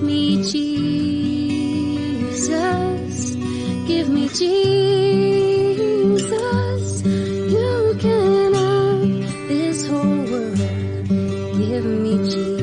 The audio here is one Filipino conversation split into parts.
me Jesus, give me Jesus. You can have this whole world, give me Jesus.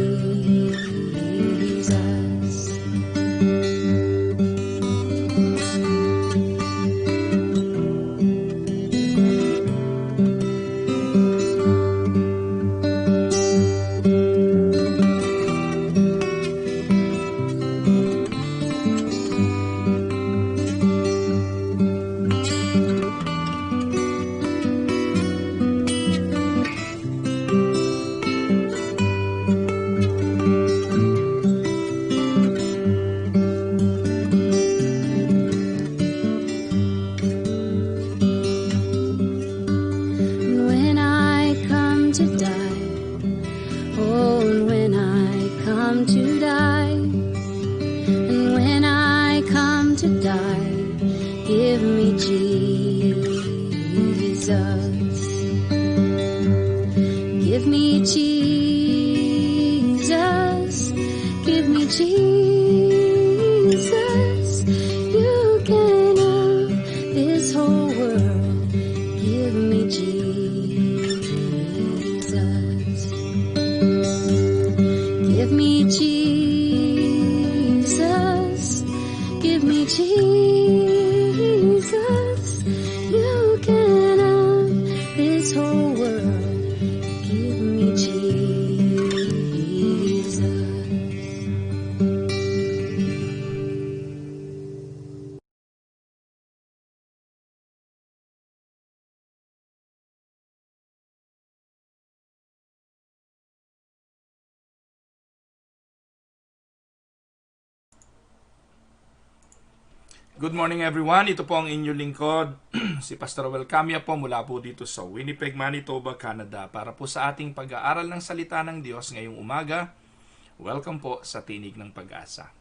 Give me Jesus. Give me Jesus. Give me Jesus. You can have this whole world. Give me Jesus. Give me Jesus. Give me Jesus. You can have this whole world. Give me Jesus. Good morning everyone, ito po ang inyong lingkod, si Pastor Welcamia po mula po dito sa Winnipeg, Manitoba, Canada para po sa ating pag-aaral ng salita ng Diyos ngayong umaga. Welcome po sa Tinig ng Pag-asa.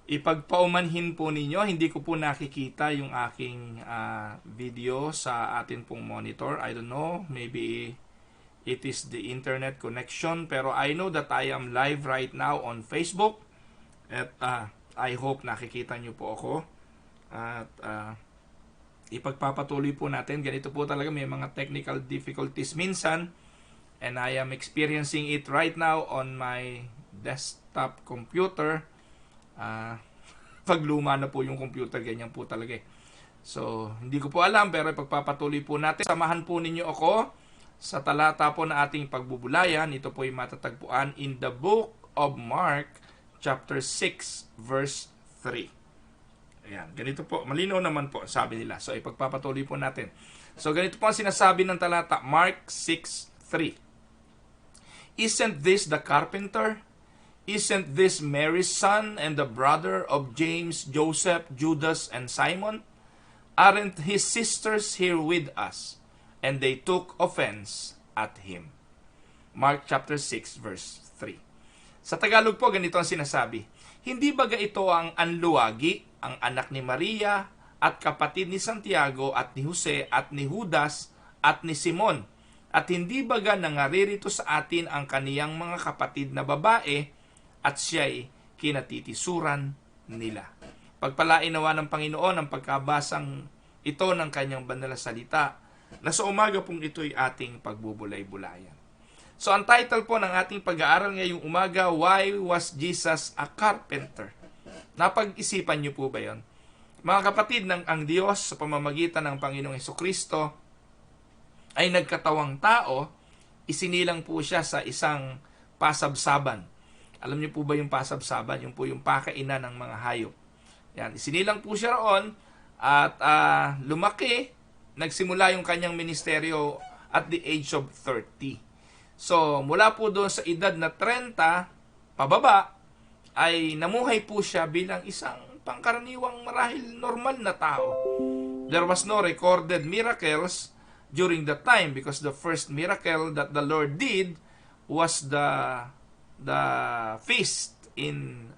Ipagpaumanhin po ninyo, hindi ko po nakikita yung aking video sa atin pong monitor. I don't know, maybe it is the internet connection, pero I know that I am live right now on Facebook at I hope nakikita nyo po ako. At ipagpapatuloy po natin. Ganito po talaga, may mga technical difficulties minsan, and I am experiencing it right now on my desktop computer. Pag luma na po yung computer, ganyan po talaga eh. So hindi ko po alam, pero ipagpapatuloy po natin. Samahan po ninyo ako sa talata po na ating pagbubulayan. Ito po ay matatagpuan in the book of Mark chapter 6 verse 3. Ayan, ganito po, malinaw naman po sabi nila. So ipagpapatuloy po natin. So ganito po ang sinasabi ng talata, Mark 6:3. Isn't this the carpenter? Isn't this Mary's son and the brother of James, Joseph, Judas, and Simon? Aren't his sisters here with us? And they took offense at him. Mark chapter 6 verse 3. Sa Tagalog po, ganito ang sinasabi. Hindi baga ito ang anluwagi, ang anak ni Maria, at kapatid ni Santiago, at ni Jose, at ni Judas, at ni Simon? At hindi baga nangaririto sa atin ang kaniyang mga kapatid na babae, at siya'y kinatitisuran nila? Pagpalain nawa ng Panginoon ang pagkabasang ito ng kanyang banal na salita, na sa umaga pong ito'y ating pagbubulay-bulayan. So ang title po ng ating pag-aaral ngayong umaga, Why Was Jesus a Carpenter? Napag-isipan niyo po ba yon? Mga kapatid, ang Diyos sa pamamagitan ng Panginoong Hesukristo ay nagkatawang tao, isinilang po siya sa isang pasabsaban. Alam niyo po ba yung pasabsaban? Yung po yung pakainan ng mga hayop. Yan, isinilang po siya roon at lumaki, nagsimula yung kanyang ministeryo at the age of 30. So, mula po doon sa edad na 30, pababa, ay namuhay po siya bilang isang pangkaraniwang marahil normal na tao. There was no recorded miracles during that time because the first miracle that the Lord did was the feast in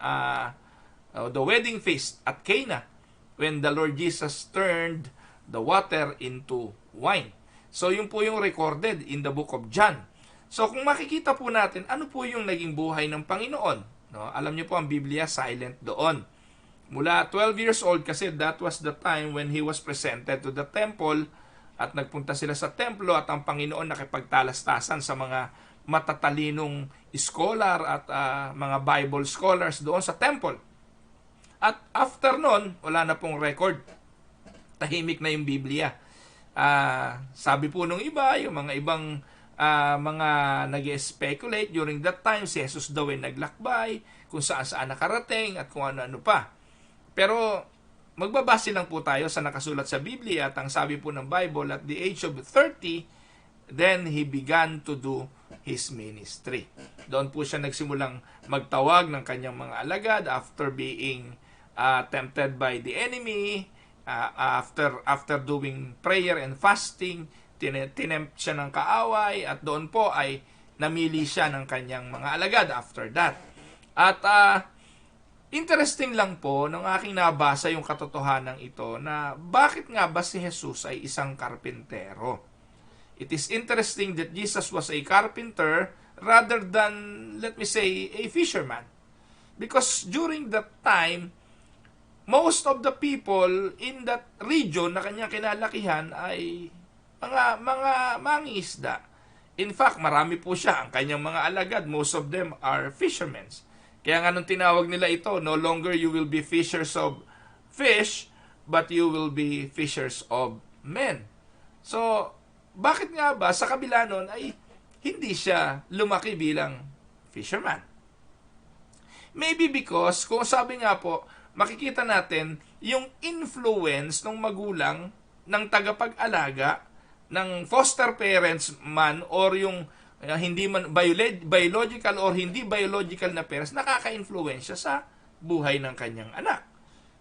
the wedding feast at Cana when the Lord Jesus turned the water into wine. So, yun po yung recorded in the book of John. So kung makikita po natin, ano po yung naging buhay ng Panginoon? No? Alam niyo po, ang Biblia silent doon. Mula 12 years old, kasi that was the time when he was presented to the temple, at nagpunta sila sa templo at ang Panginoon nakipagtalastasan sa mga matatalinong scholar at mga Bible scholars doon sa temple. At after nun, wala na pong record. Tahimik na yung Biblia. Sabi po nung iba, yung mga ibang mga nag-speculate during that time, si Jesus daw ay naglakbay, kung saan-saan nakarating, at kung ano-ano pa. Pero magbabase lang po tayo sa nakasulat sa Biblia, at ang sabi po ng Bible, at the age of 30, then he began to do his ministry. Doon po siya nagsimulang magtawag ng kanyang mga alagad after being tempted by the enemy, after doing prayer and fasting, tinempt siya ng kaaway, at doon po ay namili siya ng kanyang mga alagad after that. At interesting lang po nung aking nabasa yung katotohanan ito na bakit nga ba si Jesus ay isang karpintero. It is interesting that Jesus was a carpenter rather than, let me say, a fisherman. Because during that time, most of the people in that region na kanyang kinalakihan ay mga mangingisda. In fact, marami po siya. Ang kanyang mga alagad, most of them are fishermen. Kaya nga nung tinawag nila ito, no longer you will be fishers of fish, but you will be fishers of men. So, bakit nga ba sa kabila nun ay hindi siya lumaki bilang fisherman? Maybe because, kung sabi nga po, makikita natin yung influence ng magulang, ng tagapag-alaga, ng foster parents man, or yung hindi man biological or hindi biological na parents, nakaka-influensya sa buhay ng kanyang anak.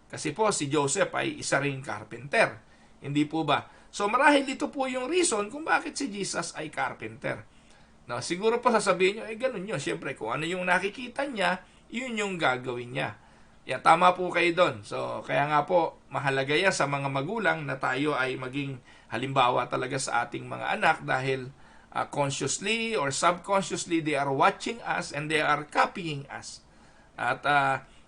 Kasi po si Joseph ay isa ring carpenter. Hindi po ba? So marahil ito po yung reason kung bakit si Jesus ay carpenter. No, siguro po sasabihin nyo, ganun yun. Siyempre, kung ano yung nakikita niya, yun yung gagawin niya. Yeah, tama po kayo doon. So, kaya nga po, mahalaga yan sa mga magulang na tayo ay maging halimbawa talaga sa ating mga anak dahil consciously or subconsciously, they are watching us and they are copying us. At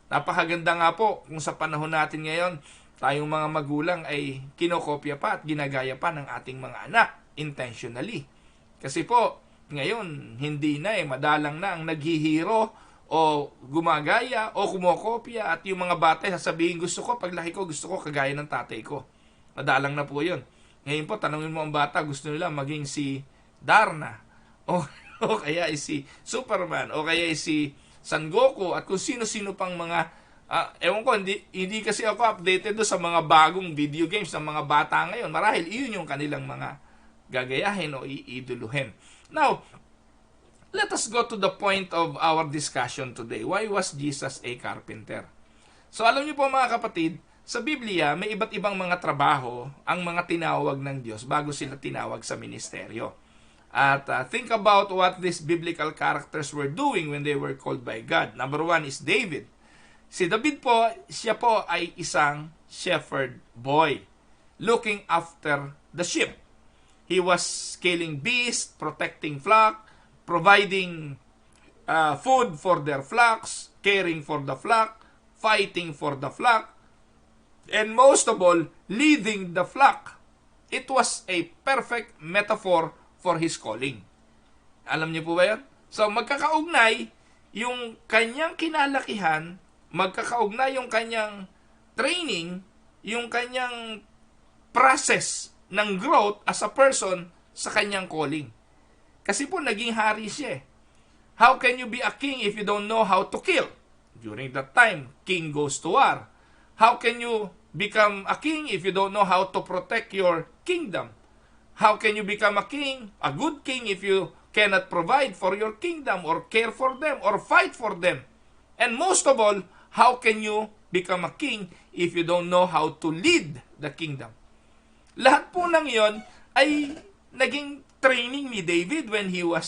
napakaganda nga po kung sa panahon natin ngayon, tayong mga magulang ay kinokopya pa at ginagaya pa ng ating mga anak intentionally. Kasi po, ngayon, hindi na madalang na ang naghihiro o gumagaya o kumokopya, at yung mga bata sasabihin, gusto ko, paglaki ko, gusto ko kagaya ng tatay ko. Madalang na po yun. Ngayon po, tanungin mo ang bata, gusto nila maging si Darna, o kaya si Superman, o kaya si Son Goku, at kung sino-sino pang mga, ewan ko, hindi kasi ako updated do sa mga bagong video games ng mga bata ngayon. Marahil iyon yung kanilang mga gagayahin o iiduluhin. Now, let us go to the point of our discussion today. Why was Jesus a carpenter? So alam niyo po mga kapatid, sa Biblia may iba't ibang mga trabaho ang mga tinawag ng Diyos bago sila tinawag sa ministeryo. At think about what these biblical characters were doing when they were called by God. Number one is David. Si David po, siya po ay isang shepherd boy looking after the sheep. He was killing beasts, protecting flock, providing food for their flocks, caring for the flock, fighting for the flock, and most of all, leading the flock. It was a perfect metaphor for his calling. Alam niyo po ba yan? So, magkakaugnay yung kanyang kinalakihan, magkakaugnay yung kanyang training, yung kanyang process ng growth as a person sa kanyang calling. Kasi po, naging hari siya. How can you be a king if you don't know how to kill? During that time, king goes to war. How can you become a king if you don't know how to protect your kingdom? How can you become a king, a good king, if you cannot provide for your kingdom or care for them or fight for them? And most of all, how can you become a king if you don't know how to lead the kingdom? Lahat po ng yon ay naging training ni David when he was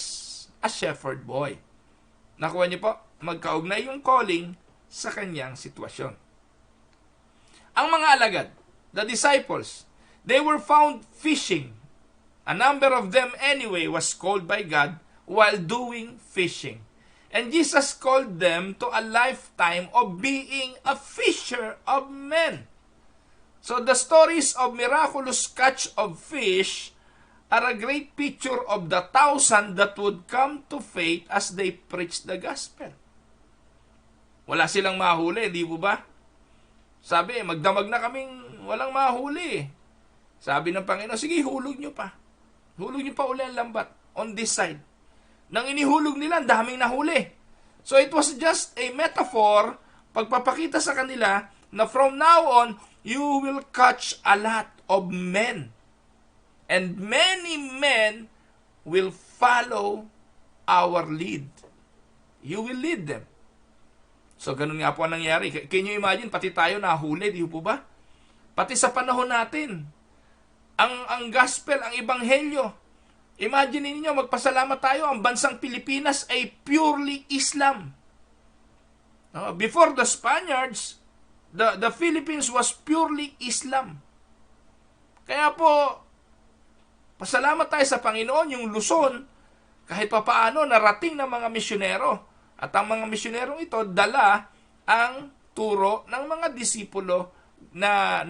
a shepherd boy. Nakuha niyo po, magkaugnay yung calling sa kanyang sitwasyon. Ang mga alagad, the disciples, they were found fishing. A number of them anyway was called by God while doing fishing. And Jesus called them to a lifetime of being a fisher of men. So the stories of miraculous catch of fish are a great picture of the 1,000 that would come to faith as they preach the gospel. Wala silang mahuli, di ba? Sabi, magdamag na kaming walang mahuli. Sabi ng Panginoon, sige, hulog nyo pa. Hulog nyo pa uli ang lambat on this side. Nang inihulog nila, ang daming nahuli. So it was just a metaphor, pagpapakita sa kanila na from now on, you will catch a lot of men. And many men will follow our lead. You will lead them. So ganun nga po ang nangyari. Can you imagine, pati tayo nahuli, di po ba? Pati sa panahon natin, ang gospel, ang ebanghelyo, imagine niyo, magpasalamat tayo, ang bansang Pilipinas ay purely Islam. Before the Spaniards, the Philippines was purely Islam. Kaya po, pasalamat tayo sa Panginoon, yung Luzon, kahit papaano, narating ng mga misyonero. At ang mga misyonerong ito, dala ang turo ng mga disipulo na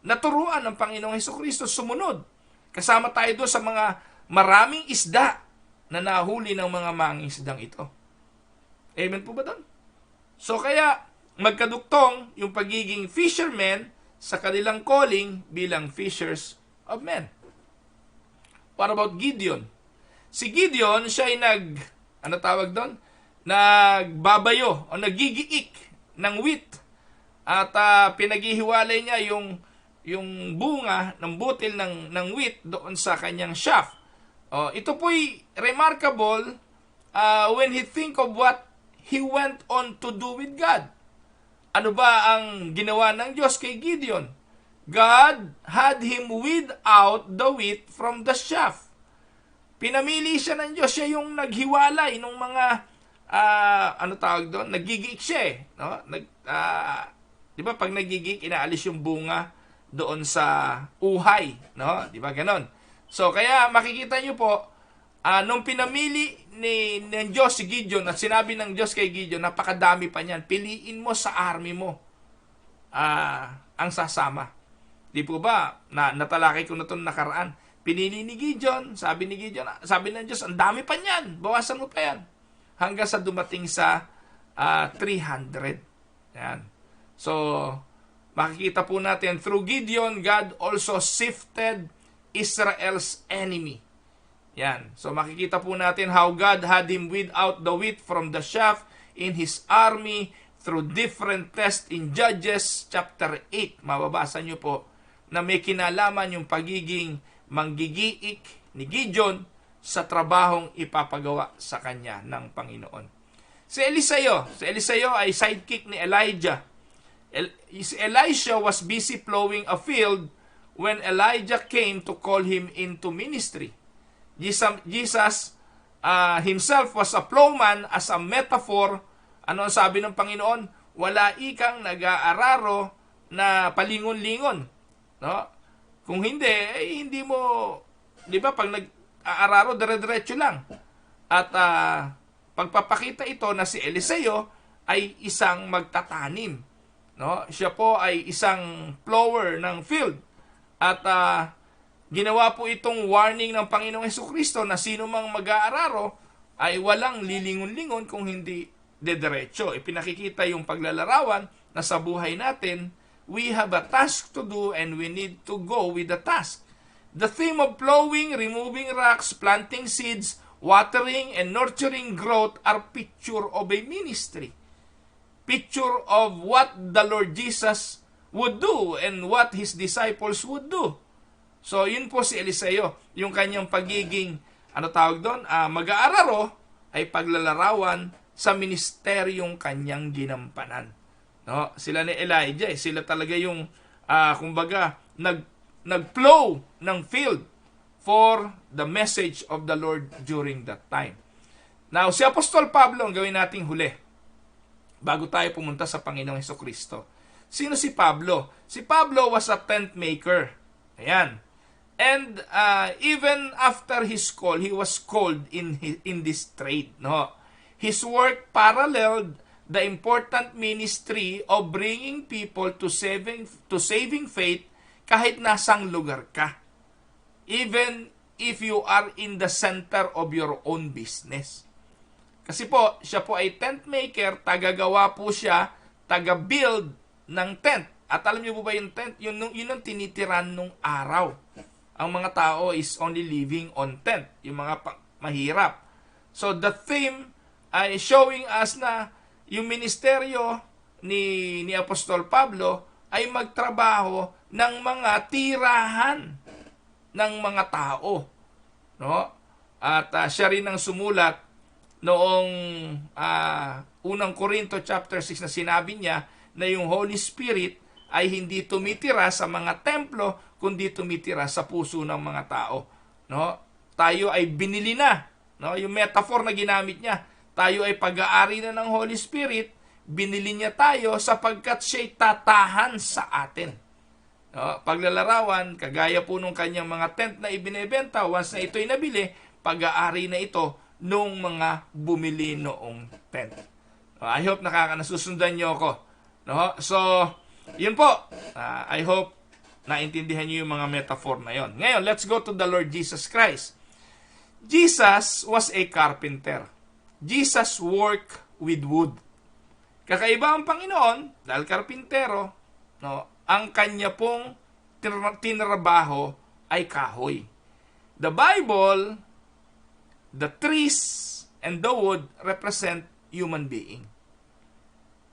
naturuan ng Panginoong Hesukristo sumunod. Kasama tayo doon sa mga maraming isda na nahuli ng mga mangingisdang ito. Amen po ba doon? So kaya, magkaduktong yung pagiging fishermen sa kanilang calling bilang fishers of men. What about Gideon? Si Gideon, siya ay nagbabayo o nagigiik ng wheat. At pinaghihiwalay niya yung bunga ng butil ng wheat doon sa kanyang shaft. Ito po'y remarkable when he think of what he went on to do with God. Ano ba ang ginawa ng Diyos kay Gideon? God had him weed out the wheat from the shaft. Pinamili siya ng Diyos. Siya yung naghiwalay ng mga, nagigiik siya eh. No? Di ba pag nagigiik, inaalis yung bunga doon sa uhay. No? Di ba ganon? So, kaya makikita nyo po, nung pinamili ng Diyos si Gideon at sinabi ng Diyos kay Gideon, napakadami pa niyan, piliin mo sa army mo ang sasama. Di po ba? Natalakay ko na itong nakaraan. Pinili ni Gideon, sabi ng Diyos, ang dami pa niyan, bawasan mo pa yan. Hanggang sa dumating sa 300. Yan. So, makikita po natin, through Gideon, God also sifted Israel's enemy. Yan. So, makikita po natin how God had him weed out the wheat from the chaff in his army through different tests in Judges chapter 8. Mababasa nyo po na may kinalaman yung pagiging manggigiik ni Gideon sa trabahong ipapagawa sa kanya ng Panginoon. Si Eliseo ay sidekick ni Elijah. Si Elisha was busy plowing a field when Elijah came to call him into ministry. Jesus himself was a plowman as a metaphor. Ano ang sabi ng Panginoon? Wala ikang nag-aararo na palingon-lingon. No? Kung hindi, hindi mo, di ba, pag nag-aararo, dire-diretso lang. At pagpapakita ito na si Eliseo ay isang magtatanim. No? Siya po ay isang plower ng field. At ginawa po itong warning ng Panginoong Hesukristo na sino mang mag-aararo ay walang lilingon-lingon kung hindi dediretso. Ipinakikita yung paglalarawan na sa buhay natin, we have a task to do and we need to go with the task. The theme of plowing, removing rocks, planting seeds, watering, and nurturing growth are picture of a ministry. Picture of what the Lord Jesus would do and what His disciples would do. So, yun po si Eliseo. Yung kanyang pagiging, mag-aararo ay paglalarawan sa ministeryong kanyang ginampanan. No? Sila ni Elijah, sila talaga yung, nag-plow ng field for the message of the Lord during that time. Now, si Apostol Pablo ang gawin nating huli bago tayo pumunta sa Panginoong Hesukristo. Sino si Pablo? Si Pablo was a tent maker. Ayan. And even after his call, he was called in this trade. No? His work paralleled the important ministry of bringing people to saving faith kahit nasang lugar ka. Even if you are in the center of your own business. Kasi po, siya po ay tent maker, tagagawa po siya, taga-build ng tent. At alam niyo po ba yung tent? Yun ang tinitiran nung araw. Ang mga tao is only living on tent. Yung mga mahirap. So the theme ay showing us na yung ministeryo ni Apostol Pablo ay magtrabaho ng mga tirahan ng mga tao. No? At siya rin ang sumulat noong unang Korinto chapter 6 na sinabi niya na yung Holy Spirit ay hindi tumitira sa mga templo, kundi tumitira sa puso ng mga tao. No? Tayo ay binili na. No? Yung metaphor na ginamit niya, tayo ay pag-aari na ng Holy Spirit, binili niya tayo sapagkat siya'y tatahan sa atin. No? Paglalarawan, kagaya po nung kanyang mga tent na ibinebenta, once na ito'y nabili, pag-aari na ito nung mga bumili noong tent. No? I hope nasusundan niyo ako. No? So, yun po. I hope naintindihan niyo yung mga metaphor na yon. Ngayon, let's go to the Lord Jesus Christ. Jesus was a carpenter. Jesus worked with wood. Kakaiba ang Panginoon, dahil karpintero, no, ang kanya pong tinrabaho ay kahoy. The Bible, the trees and the wood represent human being.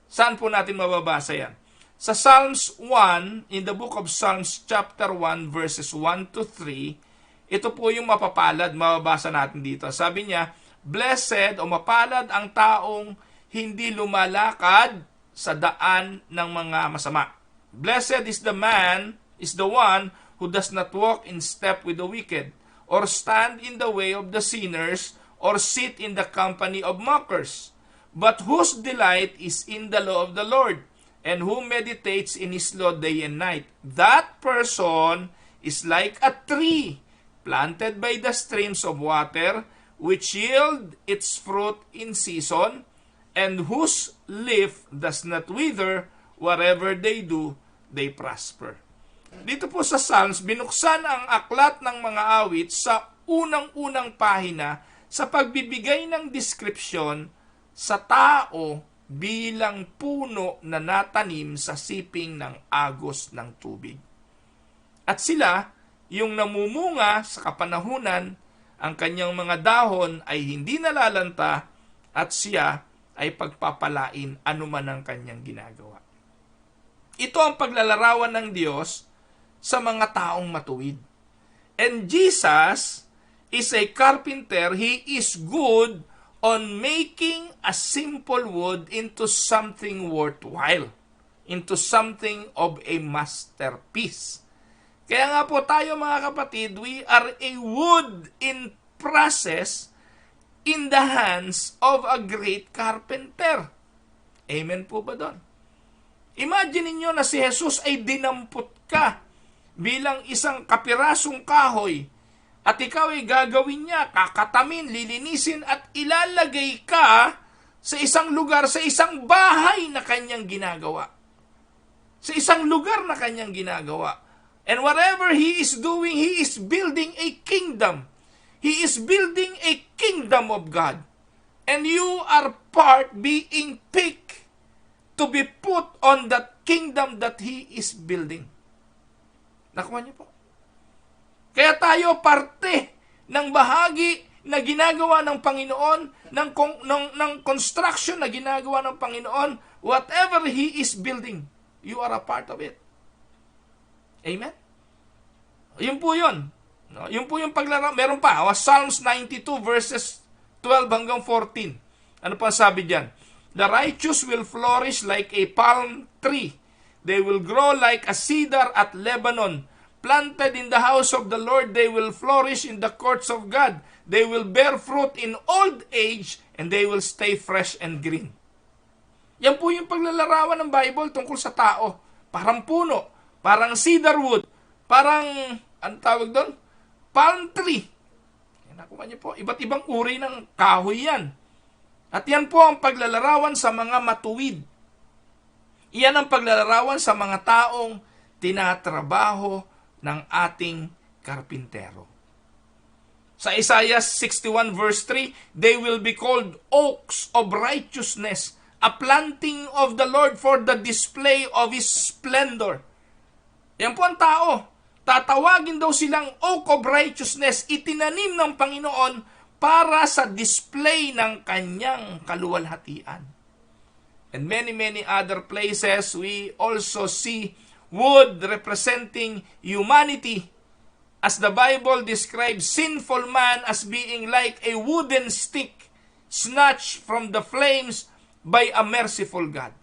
Saan po natin mababasa yan? Sa Psalms 1, in the book of Psalms chapter 1 verses 1 to 3, ito po yung mapapalad, mababasa natin dito. Sabi niya, blessed o mapalad ang taong hindi lumalakad sa daan ng mga masama. Blessed is the one who does not walk in step with the wicked, or stand in the way of the sinners, or sit in the company of mockers, but whose delight is in the law of the Lord, and who meditates in his law day and night. That person is like a tree planted by the streams of water, which yield its fruit in season, and whose leaf does not wither. Whatever they do, they prosper. Dito po sa Psalms, binuksan ang aklat ng mga awit sa unang-unang pahina sa pagbibigay ng deskripsyon sa tao bilang puno na natanim sa siping ng agos ng tubig. At sila, yung namumunga sa kapanahunan, ang kanyang mga dahon ay hindi nalalanta at siya ay pagpapalain anuman ang kanyang ginagawa. Ito ang paglalarawan ng Diyos sa mga taong matuwid. And Jesus is a carpenter. He is good on making a simple wood into something worthwhile, into something of a masterpiece. Kaya nga po tayo mga kapatid, we are a wood in process in the hands of a great carpenter. Amen po ba doon? Imagine niyo na si Jesus ay dinampot ka bilang isang kapirasong kahoy at ikaw ay gagawin niya, kakatamin, lilinisin at ilalagay ka sa isang lugar, sa isang bahay na kanyang ginagawa. Sa isang lugar na kanyang ginagawa. And whatever He is doing, He is building a kingdom. He is building a kingdom of God. And you are part being picked to be put on that kingdom that He is building. Nakuha niyo po? Kaya tayo parte ng bahagi na ginagawa ng Panginoon, ng construction na ginagawa ng Panginoon, whatever He is building, you are a part of it. Amen? Yun po yun. No? Yun po yung paglalaro. Meron pa, Psalms 92 verses 12 hanggang 14. Ano pa sabi diyan? The righteous will flourish like a palm tree. They will grow like a cedar at Lebanon. Planted in the house of the Lord, they will flourish in the courts of God. They will bear fruit in old age, and they will stay fresh and green. Yan po yung paglalarawan ng Bible tungkol sa tao. Parang puno, parang cedar wood, parang, ano tawag doon? Palm tree. Nakuha niyo po, iba't ibang uri ng kahoy yan. At yan po ang paglalarawan sa mga matuwid. Iyan ang paglalarawan sa mga taong tinatrabaho ng ating karpintero. Sa Isaiah 61 verse 3, they will be called oaks of righteousness, a planting of the Lord for the display of His splendor. Yan po ang tao. Tatawagin daw silang oak of righteousness, itinanim ng Panginoon para sa display ng kanyang kaluwalhatian. And many other places, we also see wood representing humanity, as the Bible describes sinful man as being like a wooden stick snatched from the flames by a merciful God.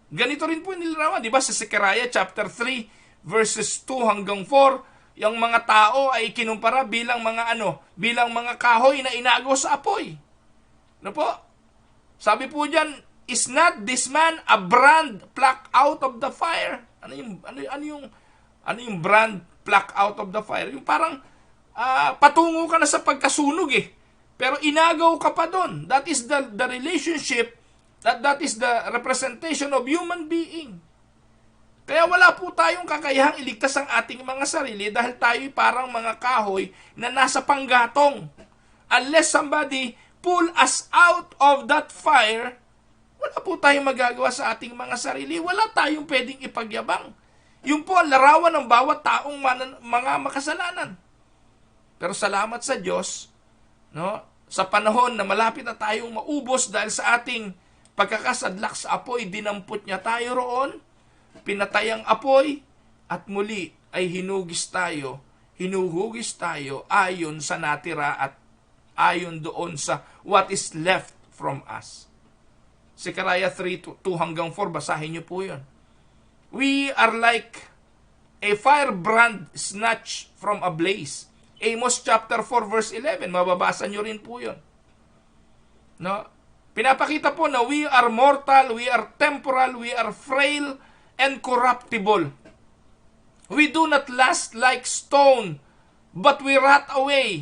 Ganito rin po nilarawan, di ba, sa Zechariah chapter 3 verses 2 hanggang 4, yung mga tao ay kinumpara bilang mga bilang mga kahoy na inago sa apoy. Ano po? Sabi po diyan, is not this man a brand plucked out of the fire? Ano yung brand plucked out of the fire? Yung parang patungo ka na sa pagkasunog pero inagaw ka pa doon. That is the relationship, that is the representation of human being. Kaya wala po tayong kakayahang iligtas ang ating mga sarili dahil tayo'y parang mga kahoy na nasa panggatong. Unless somebody pull us out of that fire, wala po tayong magagawa sa ating mga sarili. Wala tayong pwedeng ipagyabang. Yun po ang larawan ng bawat taong mga makasalanan. Pero salamat sa Diyos, sa panahon na malapit na tayong maubos dahil sa ating pagkakasadlak sa apoy, dinampot niya tayo roon, pinatay ang apoy, at muli ay hinuhugis tayo ayon sa natira at ayon doon sa what is left from us. Zechariah 3:2 hanggang 4, basahin niyo po yun. We are like a firebrand snatched from a blaze. Amos chapter 4 verse 11, mababasa niyo rin po yun. Pinapakita po na we are mortal, we are temporal, we are frail, and corruptible. We do not last like stone, but we rot away.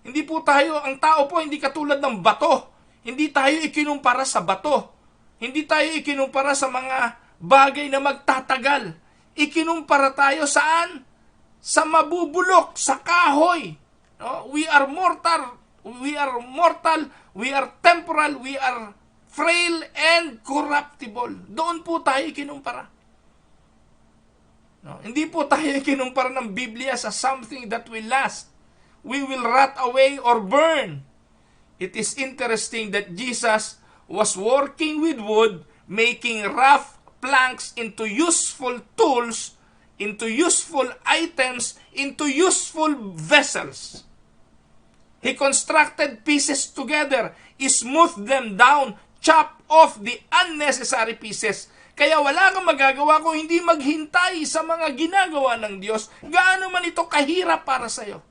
Hindi po tayo, ang tao po hindi katulad ng bato. Hindi tayo ikinumpara sa bato. Hindi tayo ikinumpara sa mga bagay na magtatagal. Ikinumpara tayo saan? Sa mabubulok, sa kahoy. We are mortal, we are temporal, we are frail and corruptible. Doon po tayo kinumpara. Hindi po tayo kinumpara ng Biblia sa something that will last. We will rot away or burn. It is interesting that Jesus was working with wood, making rough planks into useful tools, into useful items, into useful vessels. He constructed pieces together, he smoothed them down, chop off the unnecessary pieces. Kaya wala kang magagawa kung hindi maghintay sa mga ginagawa ng Diyos, gaano man ito kahirap para sa iyo.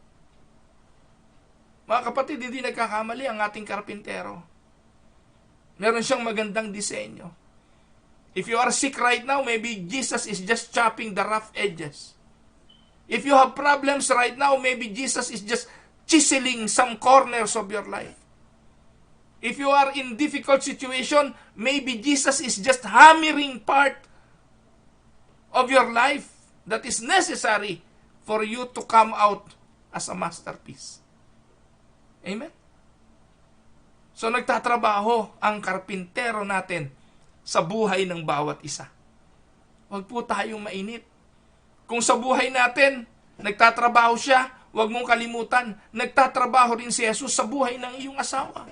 Mga kapatid, hindi nagkakamali ang ating karpintero. Meron siyang magandang disenyo. If you are sick right now, maybe Jesus is just chopping the rough edges. If you have problems right now, maybe Jesus is just chiseling some corners of your life. If you are in difficult situation, maybe Jesus is just hammering part of your life that is necessary for you to come out as a masterpiece. Amen? So nagtatrabaho ang karpintero natin sa buhay ng bawat isa. Huwag po tayong mainit. Kung sa buhay natin, nagtatrabaho siya, huwag mong kalimutan, nagtatrabaho rin si Jesus sa buhay ng iyong asawa.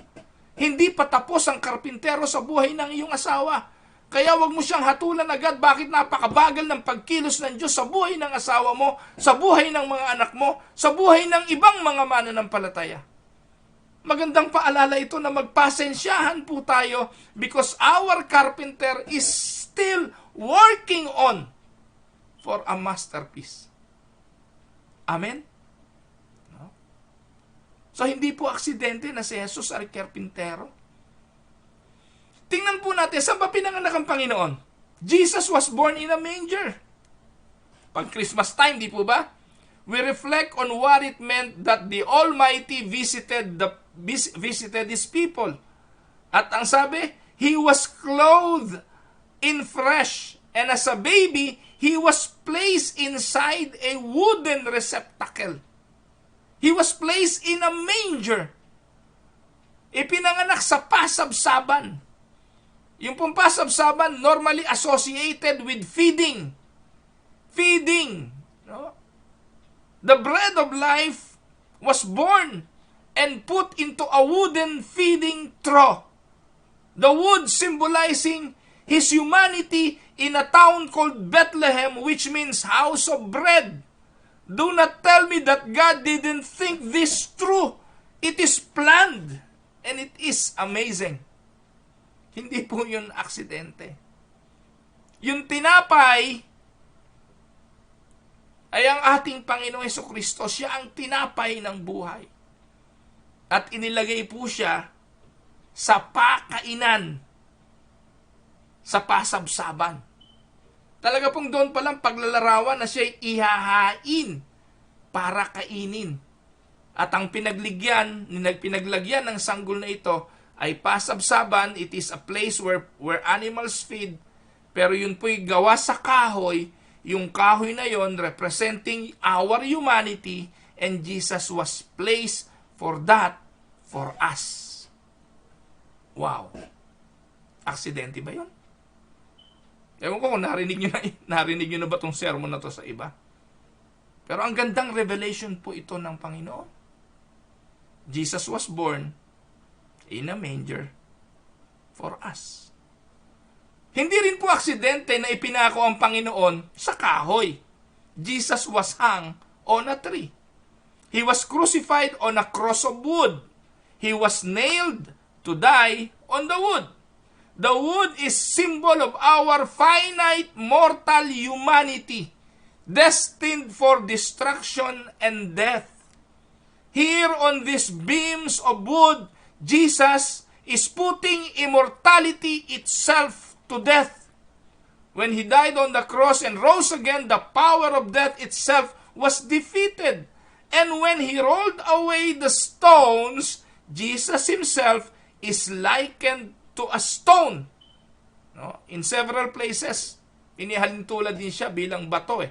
Hindi pa tapos ang karpintero sa buhay ng iyong asawa. Kaya wag mo siyang hatulan agad bakit napakabagal ng pagkilos ng Diyos sa buhay ng asawa mo, sa buhay ng mga anak mo, sa buhay ng ibang mga mananampalataya. Magandang paalala ito na magpasensyahan po tayo because our carpenter is still working on for a masterpiece. Amen? So, hindi po aksidente na si Jesus ay karpintero. Tingnan po natin, saan ba pinanganak ang Panginoon? Jesus was born in a manger. Pag Christmas time, di po ba? we reflect on what it meant that the Almighty visited His people. At ang sabi, He was clothed in flesh, and as a baby, He was placed inside a wooden receptacle. He was placed in a manger. Ipinanganak sa pasabsaban. Yung pong pasabsaban normally associated with feeding. Feeding. No? The bread of life was born and put into a wooden feeding trough. The wood symbolizing His humanity in a town called Bethlehem, which means house of bread. Do not tell me that God didn't think this through. It is planned. And it is amazing. Hindi po yun aksidente. Yung tinapay ay ang ating Panginoong Jesucristo. Siya ang tinapay ng buhay. At inilagay po siya sa pakainan, sa pasabsaban. Talaga pong doon palang paglalarawan na siya'y ihahain para kainin. At ang pinaglagyan ng sanggol na ito ay pasabsaban. It is a place where animals feed. Pero yun po'y gawa sa kahoy. Yung kahoy na yon representing our humanity, and Jesus was placed for that, for us. Wow. Aksidente ba yun? Ewan ko kung narinig nyo na ba itong sermon na to sa iba. Pero ang gandang revelation po ito ng Panginoon. Jesus was born in a manger for us. Hindi rin po aksidente na ipinako ang Panginoon sa kahoy. Jesus was hung on a tree. He was crucified on a cross of wood. He was nailed to die on the wood. The wood is symbol of our finite mortal humanity, destined for destruction and death. Here on these beams of wood, Jesus is putting immortality itself to death. When He died on the cross and rose again, the power of death itself was defeated. And when He rolled away the stones, Jesus Himself is likened to a stone. No? In several places, inihalintulad din siya bilang bato.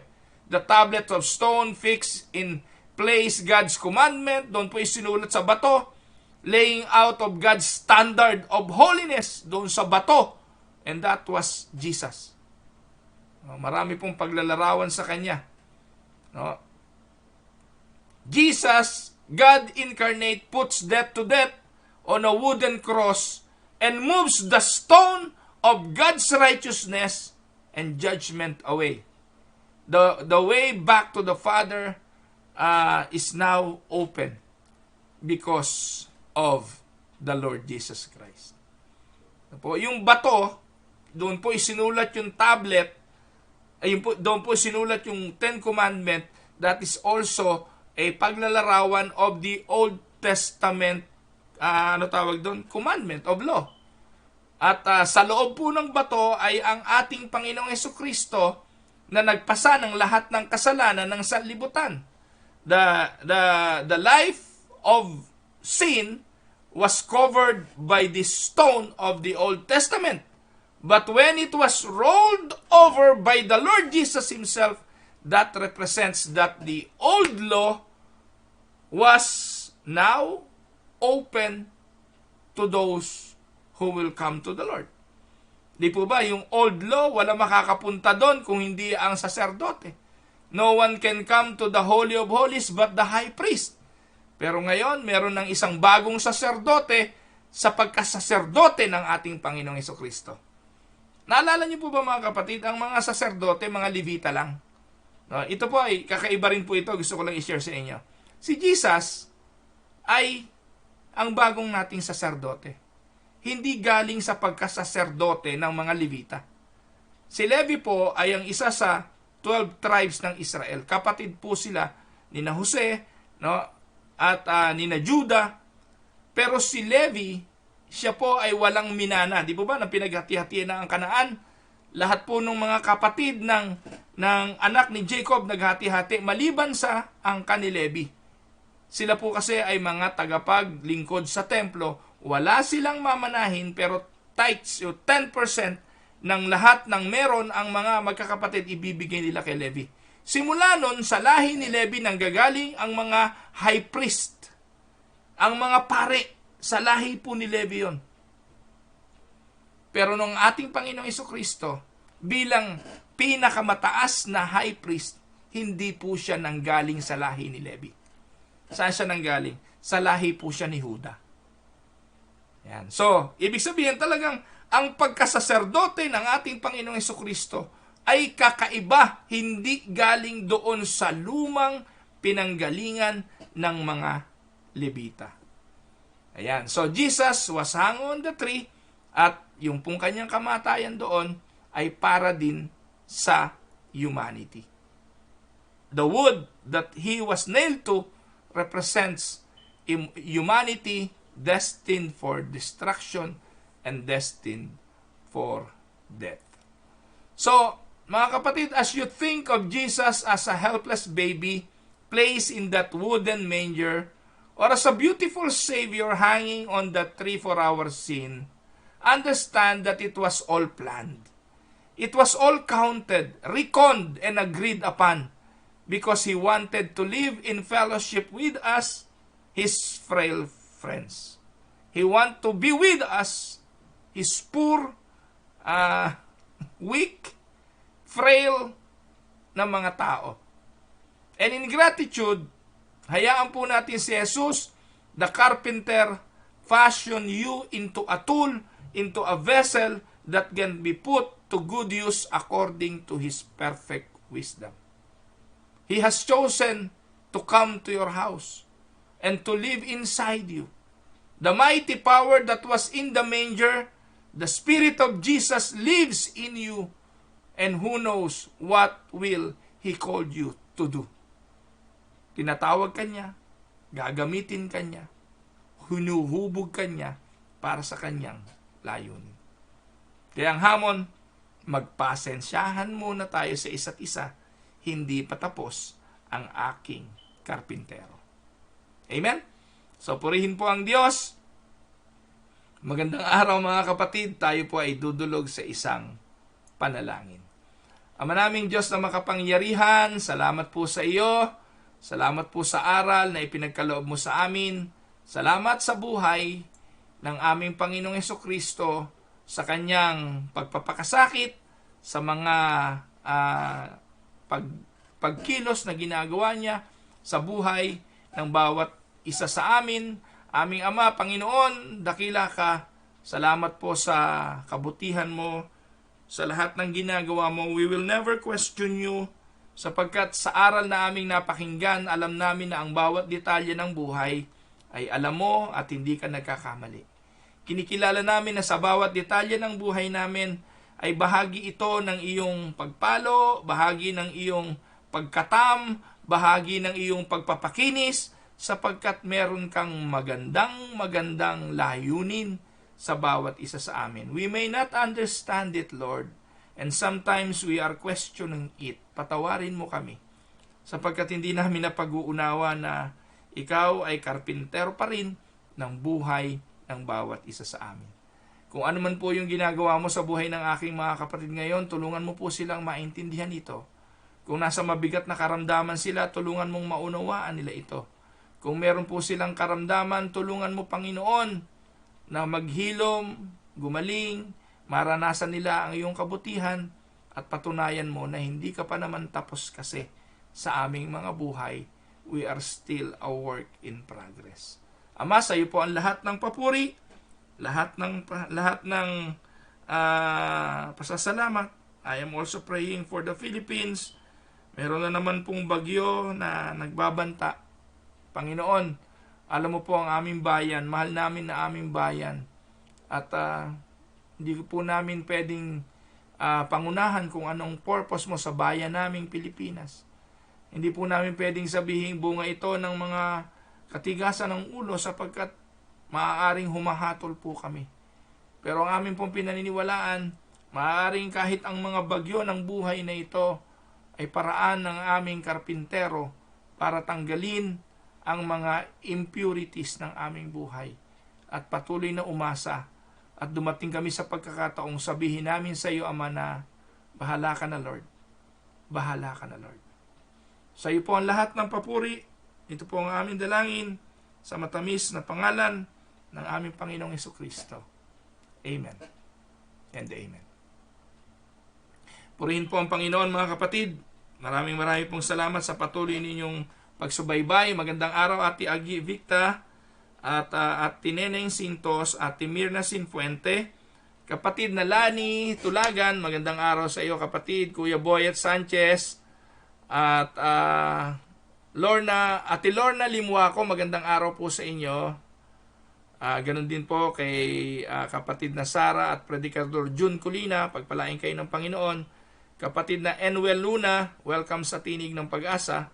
The tablet of stone fixed in place God's commandment, doon po isinulat sa bato, laying out of God's standard of holiness, doon sa bato, and that was Jesus. Marami pong paglalarawan sa Kanya. No? Jesus, God incarnate, puts death to death on a wooden cross and moves the stone of God's righteousness and judgment away. The way back to the Father is now open because of the Lord Jesus Christ. Yung bato, doon po isinulat yung tablet, doon po isinulat yung Ten Commandment. That is also a paglalarawan of the Old Testament, commandment of law. At sa loob po ng bato ay ang ating Panginoong Jesucristo na nagpasa ng lahat ng kasalanan ng sanlibutan. The life of sin was covered by the stone of the Old Testament. But when it was rolled over by the Lord Jesus Himself, that represents that the old law was now open to those who will come to the Lord. Di po ba, yung old law, wala makakapunta doon kung hindi ang saserdote. No one can come to the Holy of Holies but the high priest. Pero ngayon, meron ng isang bagong saserdote sa pagkasaserdote ng ating Panginoong Jesucristo. Naalala niyo po ba mga kapatid, ang mga saserdote, mga Levita lang. No, ito po ay, kakaiba rin po ito, gusto ko lang i-share sa inyo. Si Jesus ay ang bagong nating saserdote. Hindi galing sa pagkasaserdote ng mga Levita. Si Levi po ay ang isa sa 12 tribes ng Israel. Kapatid po sila ni na Jose, no, at ni na Judah. Pero si Levi, siya po ay walang minana. Di po ba, nang pinaghati-hatian na ang Kanaan, lahat po ng mga kapatid ng anak ni Jacob naghati-hati maliban sa angkan ni Levi. Sila po kasi ay mga tagapaglingkod sa templo. Wala silang mamanahin pero tithes, 10% ng lahat ng meron ang mga magkakapatid ibibigay nila kay Levi. Simula nun, sa lahi ni Levi nanggagaling ang mga high priest, ang mga pare, sa lahi po ni Levi yun. Pero nung ating Panginoong Jesucristo, bilang pinakamataas na high priest, hindi po siya nanggaling sa lahi ni Levi. Saan siya nanggaling? Sa lahi po siya ni Juda. Yan. So, ibig sabihin talagang ang pagkasaserdote ng ating Panginoong Jesucristo ay kakaiba, hindi galing doon sa lumang pinanggalingan ng mga Levita. Ayan. So, Jesus was hung on the tree at yung pong kanyang kamatayan doon ay para din sa humanity. The wood that he was nailed to represents humanity destined for destruction and destined for death. So, mga kapatid, as you think of Jesus as a helpless baby placed in that wooden manger, or as a beautiful Savior hanging on that tree for our sin, understand that it was all planned. It was all counted, reckoned, and agreed upon because He wanted to live in fellowship with us, His frail friends. He wanted to be with us, His poor, weak, frail na mga tao. And in gratitude, hayaan po natin si Jesus, the carpenter, fashion you into a tool, into a vessel that can be put to good use according to His perfect wisdom. He has chosen to come to your house and to live inside you. The mighty power that was in the manger, the Spirit of Jesus lives in you, and who knows what will He called you to do. Tinatawag ka niya, gagamitin ka niya, hinuhubog ka niya para sa kanyang layunin. Kaya ang hamon, magpasensyahan muna tayo sa isa't isa, hindi pa tapos ang aking karpintero. Amen? So, purihin po ang Diyos. Magandang araw mga kapatid, tayo po ay dudulog sa isang panalangin. Ama naming Diyos na makapangyarihan, salamat po sa iyo. Salamat po sa aral na ipinagkaloob mo sa amin. Salamat sa buhay ng aming Panginoong Jesucristo sa kanyang pagpapakasakit, sa mga pagkilos na ginagawa niya sa buhay ng bawat isa sa amin. Aming Ama, Panginoon, dakila ka. Salamat po sa kabutihan mo, sa lahat ng ginagawa mo. We will never question you, sapagkat sa aral na aming napakinggan, alam namin na ang bawat detalye ng buhay ay alam mo at hindi ka nagkakamali. Kinikilala namin na sa bawat detalye ng buhay namin ay bahagi ito ng iyong pagpalo, bahagi ng iyong pagkatam, bahagi ng iyong pagpapakinis, sapagkat meron kang magandang layunin sa bawat isa sa amin. We may not understand it, Lord, and sometimes we are questioning it. Patawarin mo kami, sapagkat hindi namin napag-uunawa na ikaw ay karpintero pa rin ng buhay ng bawat isa sa amin. Kung ano man po yung ginagawa mo sa buhay ng aking mga kapatid ngayon, tulungan mo po silang maintindihan ito. Kung nasa mabigat na karamdaman sila, tulungan mong maunawaan nila ito. Kung meron po silang karamdaman, tulungan mo, Panginoon, na maghilom, gumaling, maranasan nila ang iyong kabutihan, at patunayan mo na hindi ka pa naman tapos kasi sa aming mga buhay. We are still a work in progress. Ama, sa iyo po ang lahat ng papuri, lahat ng pasasalamat. I am also praying for the Philippines. Meron na naman pong bagyo na nagbabanta. Panginoon, alam mo po ang aming bayan, mahal namin na aming bayan. At hindi po namin pwedeng pangunahan kung anong purpose mo sa bayan naming Pilipinas. Hindi po namin pwedeng sabihin bunga ito ng mga katigasan ng ulo sapagkat maaaring humahatol po kami. Pero ang aming pong pinaniniwalaan Maaaring kahit ang mga bagyo ng buhay na ito ay paraan ng aming karpintero para tanggalin ang mga impurities ng aming buhay. At patuloy na umasa at dumating kami sa pagkakataong sabihin namin sa iyo, Ama, na bahala ka na, Lord. Bahala ka na, Lord. Sa iyo po ang lahat ng papuri. Ito po ang aming dalangin sa matamis na pangalan ng aming Panginoong Hesukristo. Amen and amen. Purihin po ang Panginoon, mga kapatid. Maraming pong salamat sa patuloy ninyong pagsubaybay. Magandang araw, Ate Agi Victa at Ate Neneng Sintos, Ate Mirna Sinfuente, kapatid na Lani Tulagan, magandang araw sa iyo, kapatid. Kuya Boyet Sanchez at Ate Lorna Limuaco, magandang araw po sa inyo. Ganun din po kay kapatid na Sara at Predicador June Colina, pagpalain kayo ng Panginoon. Kapatid na Enwell Luna, welcome sa Tinig ng Pag-asa.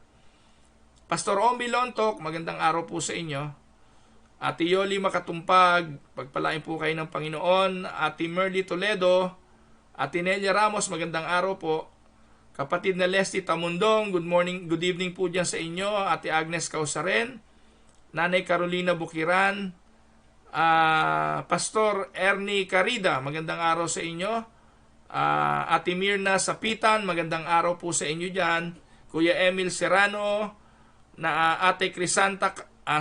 Pastor Omi Lontok, magandang araw po sa inyo. Ate Yoli Makatumpag, pagpalain po kayo ng Panginoon. Ate Merly Toledo, Ate Nelia Ramos, magandang araw po. Kapatid na Leslie Tamundong, good morning, good evening po dyan sa inyo. Ate Agnes Causaren, Nanay Carolina Bukiran, Pastor Ernie Carida, magandang araw sa inyo. Ate Mirna Sapitan, magandang araw po sa inyo dyan. Kuya Emil Serrano, Ate Crisanta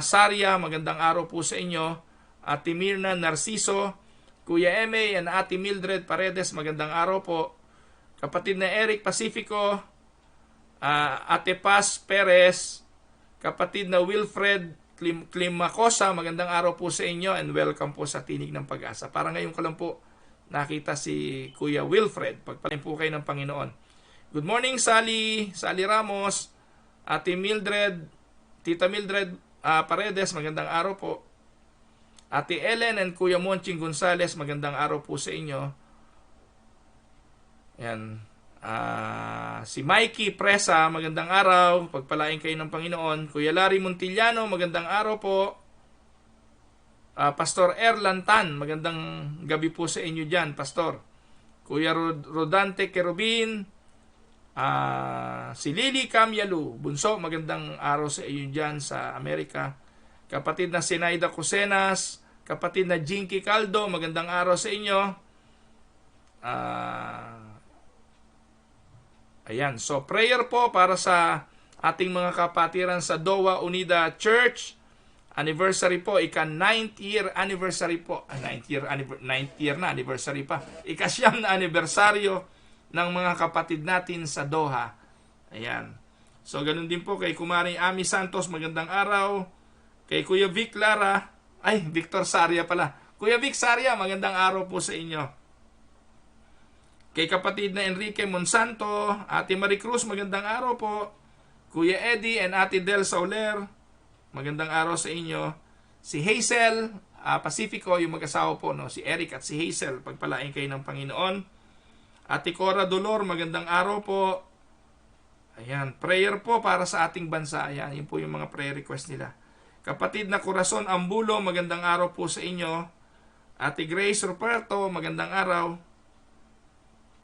Saria, magandang araw po sa inyo. Ate Mirna Narciso, Kuya Eme and Ate Mildred Paredes, magandang araw po. Kapatid na Eric Pacifico, Ate Paz Perez, kapatid na Wilfred Climacosa, magandang araw po sa inyo and welcome po sa Tinig ng Pag-asa. Para ngayon ko lang po nakita si Kuya Wilfred. Pagpalain po kayo ng Panginoon. Good morning, Sally Ramos, Ate Mildred, Tita Mildred Paredes, magandang araw po. Ate Ellen and Kuya Monching Gonzales, magandang araw po sa inyo. Yan. Si Mikey Presa, magandang araw. Pagpalain kayo ng Panginoon. Kuya Larry Montillano, magandang araw po. Pastor Erlan Tan, magandang gabi po sa inyo dyan, Pastor. Kuya Rodante Kerubin, si Lily Camyalu, Bunso, magandang araw sa inyo dyan sa Amerika. Kapatid na Sinaida Cusenas, kapatid na Jinky Caldo, magandang araw sa inyo. Ayan, so prayer po para sa ating mga kapatiran sa Dowa Unida Church. Anniversary po, ika-9th year anniversary po. 9th year na, anniversary pa. Ika-9 na anibersaryo ng mga kapatid natin sa Doha. Ayan. So, ganun din po kay Kumari Ami Santos, magandang araw. Kay Kuya Victor Saria pala. Kuya Vic Saria, magandang araw po sa inyo. Kay kapatid na Enrique Monsanto, Ate Maricruz, magandang araw po. Kuya Eddie and Ate Del Sauler, magandang araw sa inyo. Si Hazel Pacifico, yung mag-asawa po, no? Si Eric at si Hazel, pagpalain kayo ng Panginoon. Ate Cora Dolor, magandang araw po. Ayan, prayer po para sa ating bansa. Ayan, yun po yung mga prayer request nila. Kapatid na Corazon Ambulo, magandang araw po sa inyo. Ate Grace Ruperto, magandang araw.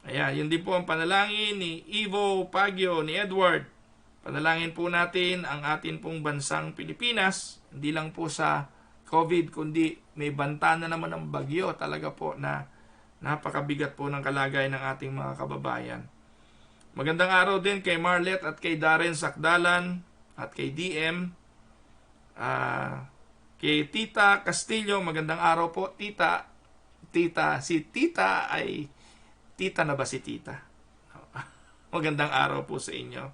Ayan, yun din po ang panalangin ni Ivo Pagyo, ni Edward. Panalangin po natin ang atin pong bansang Pilipinas, hindi lang po sa COVID, kundi may banta na naman ng bagyo talaga po na napakabigat po ng kalagayan ng ating mga kababayan. Magandang araw din kay Marlet at kay Darren Sakdalan at kay DM. Kay Tita Castillo, magandang araw po. Si Tita ay... Tita na ba si Tita? Magandang araw po sa inyo.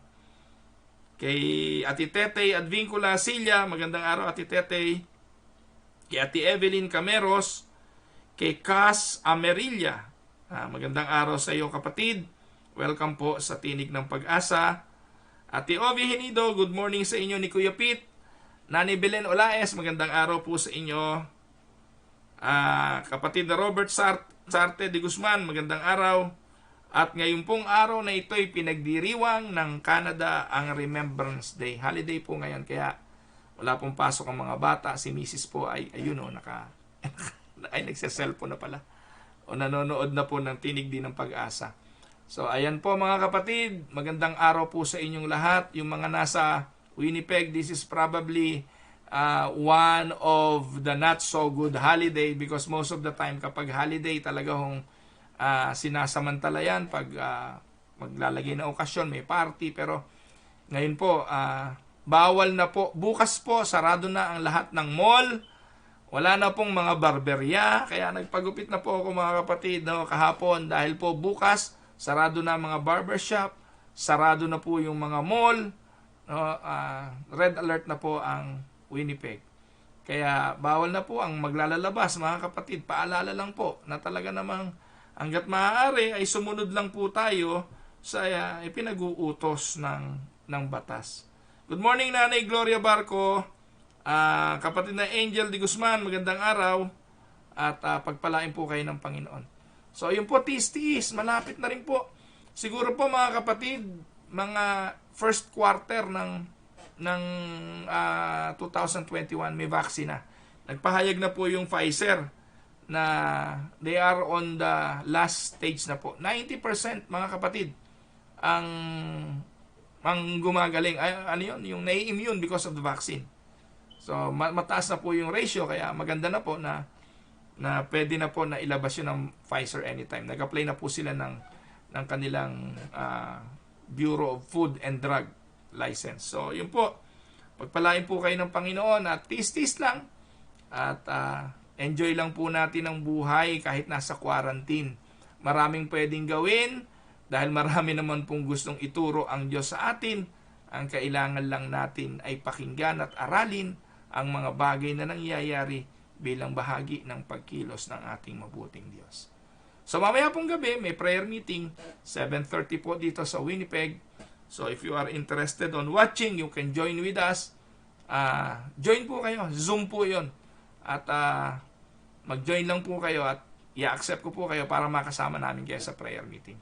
Kay Ate Tetey Advincula Silya, magandang araw Ate Tetey. Kay Ate Evelyn Cameros, kay Cas Amerilla, magandang araw sa iyo kapatid. Welcome po sa Tinig ng Pag-asa. Ate Ovi Hinido, good morning sa inyo ni Kuya Pete. Nani Belen Olaes, magandang araw po sa inyo. Kapatid na Robert Sarte de Guzman, magandang araw. At ngayon pong araw na ito ay pinagdiriwang ng Canada ang Remembrance Day. Holiday po ngayon, kaya wala pong pasok ang mga bata. Si Mrs. po ay, ayun o, nagsiselfone na pala. o nanonood na po ng Tinig din ng Pag-asa. So ayan po mga kapatid, magandang araw po sa inyong lahat. Yung mga nasa Winnipeg, this is probably one of the not so good holiday because most of the time kapag holiday talaga hong sinasamantala yan pag maglalagay na okasyon, may party. Pero ngayon po, bawal na po. Bukas po, sarado na ang lahat ng mall. Wala na pong mga barberya. Kaya nagpagupit na po ako mga kapatid kahapon dahil po bukas, sarado na mga barbershop. Sarado na po yung mga mall. Red alert na po ang Winnipeg. Kaya bawal na po ang maglalalabas mga kapatid. Paalala lang po na talaga namang hanggat maaari ay sumunod lang po tayo sa ipinag-uutos ng batas. Good morning Nanay Gloria Barco. Kapatid na Angel de Guzman, magandang araw at pagpalain po kayo ng Panginoon. So yun po, tiis-tiis, malapit na rin po. Siguro po mga kapatid, mga first quarter ng 2021 may vaccine na. Nagpahayag na po yung Pfizer na they are on the last stage na po. 90% mga kapatid ang gumagaling. Ano yun? Yung nai-immune because of the vaccine. So, mataas na po yung ratio, kaya maganda na po na pwede na po na ilabas yun ng Pfizer anytime. Nag-apply na po sila ng kanilang Bureau of Food and Drug license. So, yun po. Pagpalain po kayo ng Panginoon at tis-tis lang. At enjoy lang po natin ang buhay kahit nasa quarantine. Maraming pwedeng gawin dahil marami naman pong gustong ituro ang Diyos sa atin. Ang kailangan lang natin ay pakinggan at aralin ang mga bagay na nangyayari bilang bahagi ng pagkilos ng ating mabuting Diyos. So mamaya pong gabi may prayer meeting 7:30 po dito sa Winnipeg. So if you are interested on watching, you can join with us. Join po kayo, Zoom po 'yon. At mag-join lang po kayo at i-accept ko po kayo para makasama namin kayo sa prayer meeting.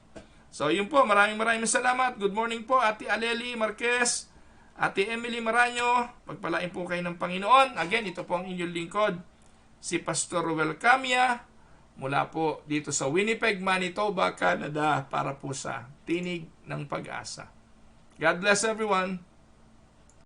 So yun po, maraming salamat. Good morning po Ate Aleli Marquez, Ate Emily Maranyo, pagpalain po kayo ng Panginoon. Again, ito po ang inyong lingkod, si Pastor Ruel Camia, mula po dito sa Winnipeg, Manitoba, Canada, para po sa Tinig ng Pag-asa. God bless everyone.